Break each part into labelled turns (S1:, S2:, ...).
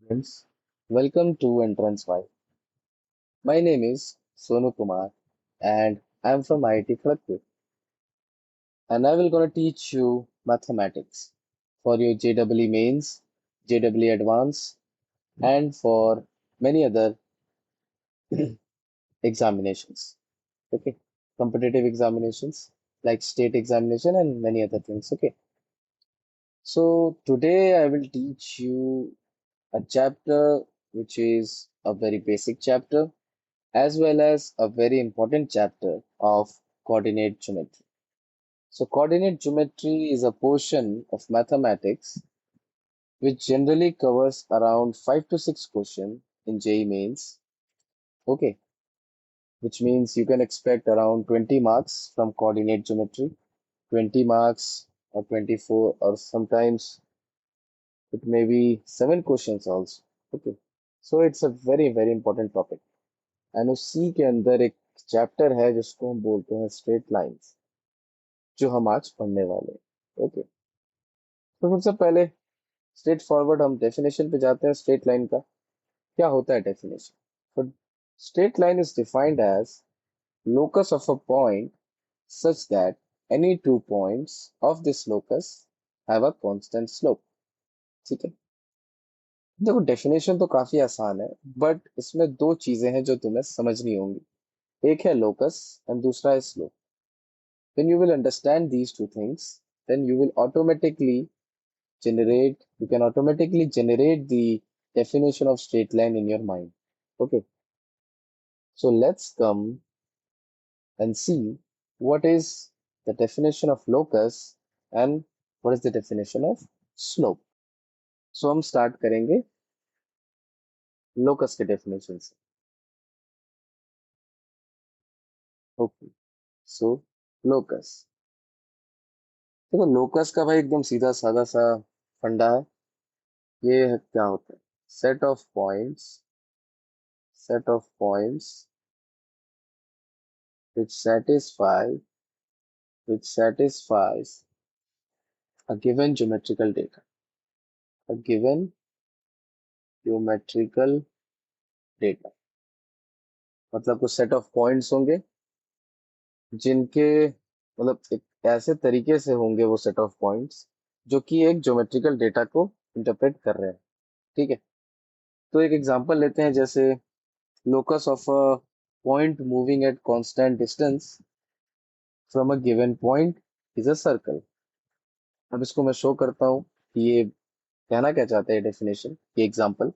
S1: Friends, welcome to Entrance 5. My name is Sonu Kumar and I am from IIT Kharagpur and I will gonna teach you mathematics for your JEE mains, JEE advanced and for many other examinations. Okay, competitive examinations like state examination and many other things. Okay, so today I will teach you a chapter which is a very basic chapter as well as a very important chapter of coordinate geometry. So, coordinate geometry is a portion of mathematics which generally covers around 5 to 6 questions in JEE mains. Okay, which means you can expect around 20 marks from coordinate geometry, 20 marks or 24, or sometimes it may be 7 questions also. Okay, so it's a very important topic. And उसी के अंदर एक chapter है जिसको हम बोलते हैं straight lines, जो हम आज पढ़ने वाले हैं। ओके, तो सबसे पहले स्ट्रेट फॉरवर्ड हम डेफिनेशन पे जाते हैं स्ट्रेट लाइन का। क्या होता है डेफिनेशन? तो straight line is defined as locus of a point such that any two points of this locus have a constant slope। ठीक है, देखो डेफिनेशन तो काफी आसान है, बट इसमें दो चीजें हैं जो तुम्हें समझनी होंगी। एक है लोकस एंड दूसरा है slope. When you will understand these two things, then you can automatically generate the definition of straight line in your mind. Okay, so let's come and see what is the definition of locus and what is the definition of slope. So हम start करेंगे locus के definition से। Okay, so locus, देखो locus का भाई एकदम सीधा सादा सा फंडा है। ये क्या होता है? set of points set of points which satisfies a given geometrical data, a given geometrical data। मतलब कुछ सेट ऑफ पॉइंट्स होंगे जिनके मतलब एक ऐसे तरीके से होंगे वो सेट ऑफ पॉइंट्स जो कि एक ज्योमेट्रिकल डेटा को इंटरप्रेट कर रहे हैं। ठीक है, तो एक एग्जांपल लेते हैं, जैसे locus of a point moving at constant distance from a given point is a circle। अब इसको मैं शो करता हूँ कि ये कहना क्या चाहते हैं डेफिनेशन, ये एग्जांपल।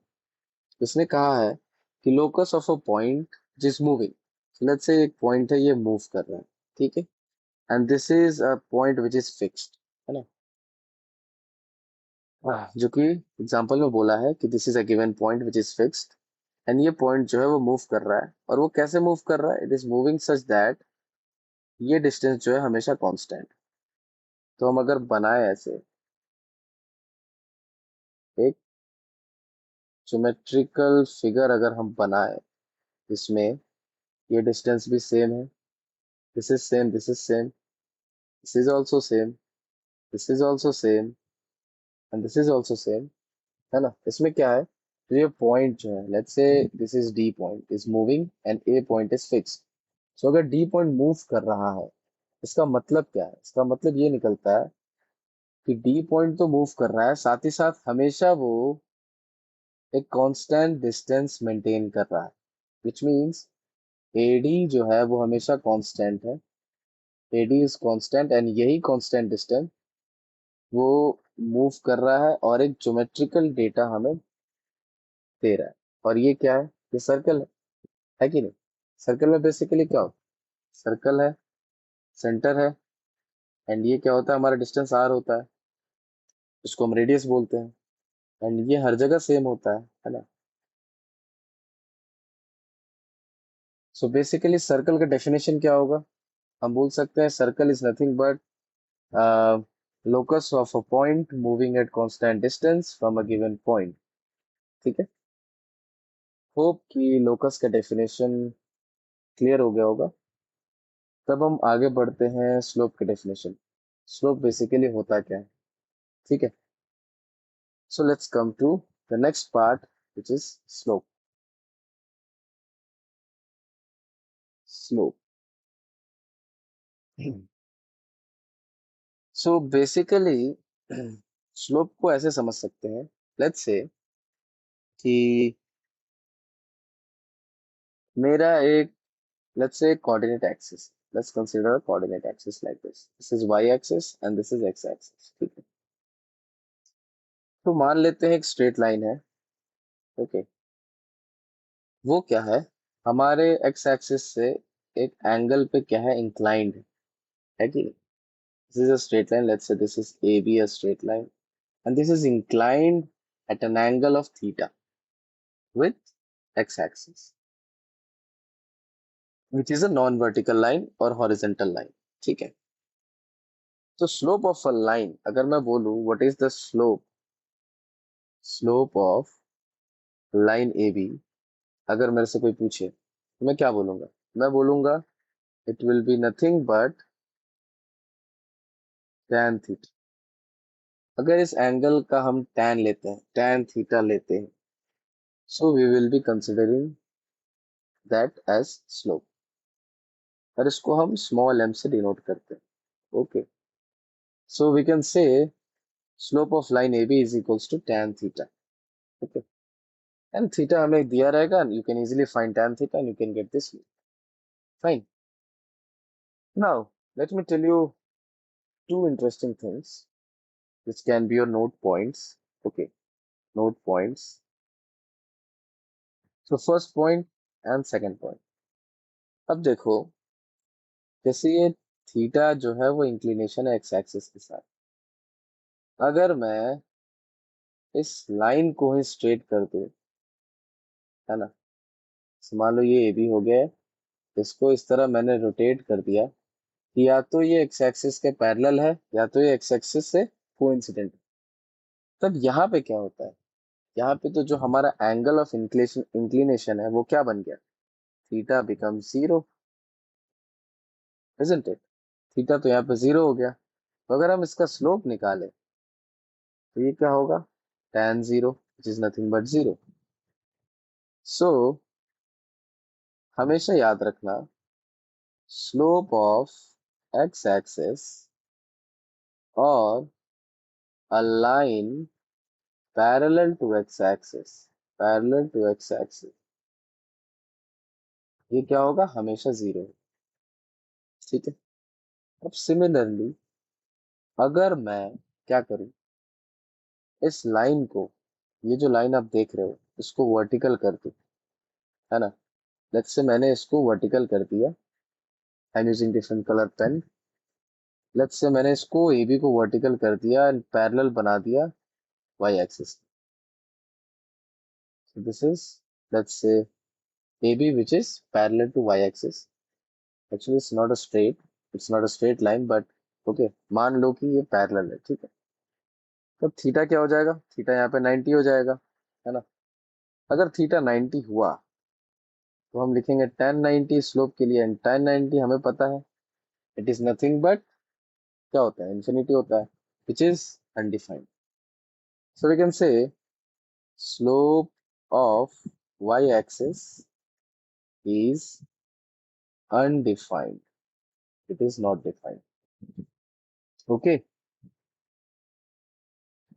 S1: इसने कहा है कि लोकस ऑफ अ पॉइंट जिस मूविंग, लेट्स से एक पॉइंट है, ये मूव कर रहा है। ठीक है, and this is a point which is fixed, है ना। जो कि एग्जांपल में बोला है कि this is a given point which is fixed and ये पॉइंट जो है वो मूव कर रहा है, और वो कैसे मूव कर रहा है? It is moving such that ये डिस्टेंस जो है हमेशा कांस्टेंट। तो हम अगर बनाए ऐसे एक ज्योमेट्रिकल फिगर, अगर हम बनाए इसमें ये डिस्टेंस भी सेम है, this is same, this is same, this is also same, this is also same and this is also same, है ना। इसमें क्या है? तो ये पॉइंट जो है, let's say this is D point is moving and A point is fixed. So अगर डी पॉइंट मूव कर रहा है, इसका मतलब क्या है? इसका मतलब ये निकलता है कि डी पॉइंट तो मूव कर रहा है, साथ ही साथ हमेशा वो एक कांस्टेंट डिस्टेंस मेंटेन कर रहा है, विच मींस एडी जो है वो हमेशा कांस्टेंट है। एडी इज कांस्टेंट एंड यही कांस्टेंट डिस्टेंस वो मूव कर रहा है और एक ज्योमेट्रिकल डेटा हमें दे रहा है। और ये क्या है? ये सर्कल है कि नहीं? सर्कल में बेसिकली क्या होता है? सर्कल है, सेंटर है, एंड ये क्या होता है? हमारा डिस्टेंस आर होता है, इसको हम रेडियस बोलते हैं, एंड ये हर जगह सेम होता है ना। सो बेसिकली सर्कल का डेफिनेशन क्या होगा? हम बोल सकते हैं circle is nothing but locus of a point moving at constant distance from a given point। ठीक है, होप कि लोकस का डेफिनेशन क्लियर हो गया होगा। तब हम आगे बढ़ते हैं स्लोप के डेफिनेशन। स्लोप बेसिकली होता क्या है? ठीक है, so let's come to the next part, which is slope. Slope. So basically slope को ऐसे समझ सकते हैं, लेट्स से कि मेरा एक, let's say coordinate axis. Let's consider a coordinate axis like this. This is y axis and this is x axis. ठीक है, तो मान लेते हैं एक स्ट्रेट लाइन है. ओके, वो क्या है, हमारे x एक्सिस से एक एंगल पे क्या है, इंक्लाइंड है कि नहीं. This is a straight line. Let's say this is AB, a straight line, and this is inclined at an angle of theta with x axis, which is a non-vertical line or horizontal line. ठीक है, तो slope of a line अगर मैं बोलूं what is the slope of line A B, अगर मेरे से कोई पूछे तो मैं क्या बोलूंगा, मैं बोलूंगा it will be nothing but tan theta. अगर इस एंगल का हम tan लेते हैं, tan थीटा लेते हैं, so we will be considering that as slope, और इसको हम स्मॉल m से डिनोट करते हैं. Okay, so we can say slope of line A B is equals to tan theta. Okay, tan theta हमें दिया रहेगा, you can easily find tan theta and you can get this. Fine. Now let me tell you two interesting things which can be your note points. Okay, note points. So first point and second point. अब देखो, जैसे ये theta जो है वो inclination है x axis के साथ. अगर मैं इस लाइन को ही स्ट्रेट कर दूं, है ना, तो मान लो ये ए बी हो गया है, इसको इस तरह मैंने रोटेट कर दिया कि या तो ये एक्स एक्सिस के पैरेलल है या तो ये एक्स एक्सिस से कोइंसिडेंट है. तब यहाँ पे क्या होता है, यहाँ पे तो जो हमारा एंगल ऑफ इंक्लिनेशन है वो क्या बन गया, theta become zero, isn't it. Theta तो यहाँ पे जीरो हो गया, तो अगर हम इसका स्लोप निकालें तो ये क्या होगा, tan zero which is nothing but zero. So हमेशा याद रखना, slope of X axis or a line parallel to X axis, parallel to X axis, ये क्या होगा, हमेशा जीरो. ठीक है, अब सिमिलरली अगर मैं क्या करूं, इस लाइन को, ये जो लाइन आप देख रहे हो इसको वर्टिकल कर दूं, है ना, लेट्स से मैंने इसको वर्टिकल कर दिया, I am using different colour pen. Let's say मैंने इसको ए बी को वर्टिकल कर दिया एंड पैरेलल बना दिया Y axis. So this is, let's say A B which is parallel to Y axis. Actually it's not a straight, it's not a straight line but okay, मान लो कि ये parallel है. ठीक है, तो थीटा क्या हो जाएगा, थीटा यहाँ पे 90 हो जाएगा, है ना. अगर थीटा 90 हुआ तो हम लिखेंगे tan 90 स्लोप के लिए, एंड tan 90 हमें पता है इट इज नथिंग बट क्या होता है, इंफिनिटी होता है, which is undefined. So we can say slope of y axis is undefined, it is not defined. Okay,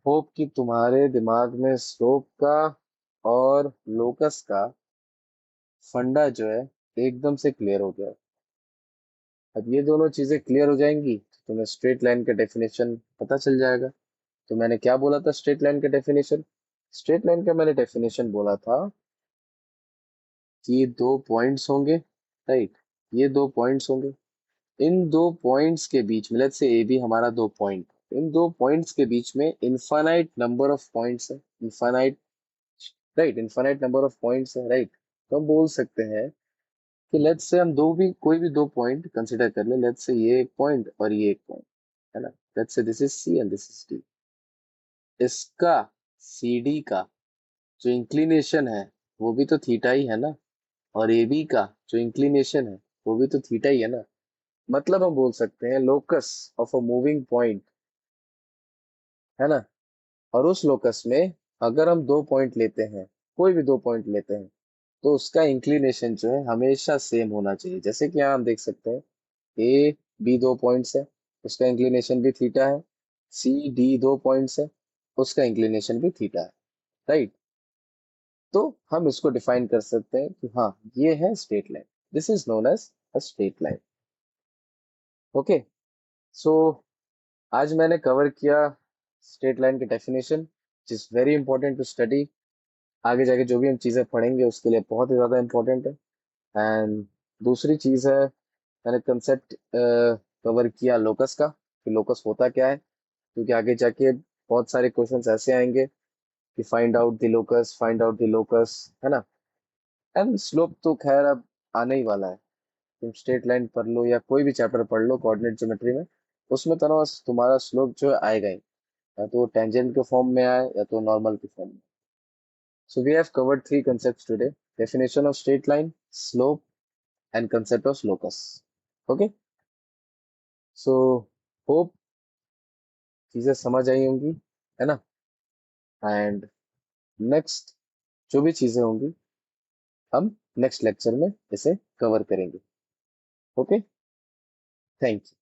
S1: hope कि तुम्हारे दिमाग में स्लोप का और लोकस का फंडा जो है एकदम से क्लियर हो गया. अब ये दोनों चीजें क्लियर हो जाएंगी तो तुम्हें स्ट्रेट लाइन का डेफिनेशन पता चल जाएगा. तो मैंने क्या बोला था स्ट्रेट लाइन का डेफिनेशन, स्ट्रेट लाइन का मैंने डेफिनेशन बोला था कि ये दो पॉइंट्स होंगे, राइट, ये दो पॉइंट्स होंगे, इन दो पॉइंट्स के बीच में, लेट्स से ए बी हमारा दो पॉइंट, इन दो पॉइंट्स के बीच में इनफाइनाइट नंबर ऑफ पॉइंट्स है, infinite, right, infinite number of points है, राइट. तो हम बोल सकते हैं कि लेट्स से हम दो भी, कोई भी दो पॉइंट कंसिडर कर ले, लेट्स से ये एक पॉइंट और ये एक पॉइंट, है ना, let's say this is C and this is D. इसका सी डी का जो इंक्लिनेशन है वो भी तो थीटा ही है ना, और ए बी का जो इंक्लिनेशन है वो भी तो थीटा ही है ना. मतलब हम बोल सकते हैं locus of a moving point, है ना, और उस लोकस में अगर हम दो पॉइंट लेते हैं कोई भी दो पॉइंट लेते हैं तो उसका इंक्लिनेशन जो है हमेशा सेम होना चाहिए। जैसे कि यहाँ हम देख सकते हैं ए बी दो पॉइंट्स है, उसका इंक्लिनेशन भी थीटा है। सी डी दो पॉइंट्स है, उसका इंक्लिनेशन भी थीटा है। राइट। तो हम इसको डिफाइन कर सकते हैं कि हाँ ये है straight line. This is known as a straight line. Okay. So आज मैंने कवर किया स्ट्रेट लाइन की definition, which is very important to study. आगे जाके जो भी हम चीजें पढ़ेंगे उसके लिए बहुत ही ज्यादा इंपॉर्टेंट है। एंड दूसरी चीज है, मैंने कंसेप्ट कवर किया लोकस का, कि लोकस होता क्या है, क्योंकि आगे जाके बहुत सारे क्वेश्चंस ऐसे आएंगे कि find out the locus, find out the locus, है ना। एंड स्लोप तो खैर अब आने ही वाला है। तुम स्ट्रेट लाइन पढ़ लो या कोई भी चैप्टर पढ़ लो कोऑर्डिनेट ज्योमेट्री में, उसमें तो ना तुम्हारा स्लोप जो है आएगा ही, या तो टेंजेंट के फॉर्म में आए या तो नॉर्मल के फॉर्म में। So we have covered three concepts today: definition of straight line, slope, and concept of locus. Okay, so hope चीजें समझ आई होंगी, है ना। एंड नेक्स्ट जो भी चीजें होंगी हम नेक्स्ट लेक्चर में इसे कवर करेंगे। Okay, thank you.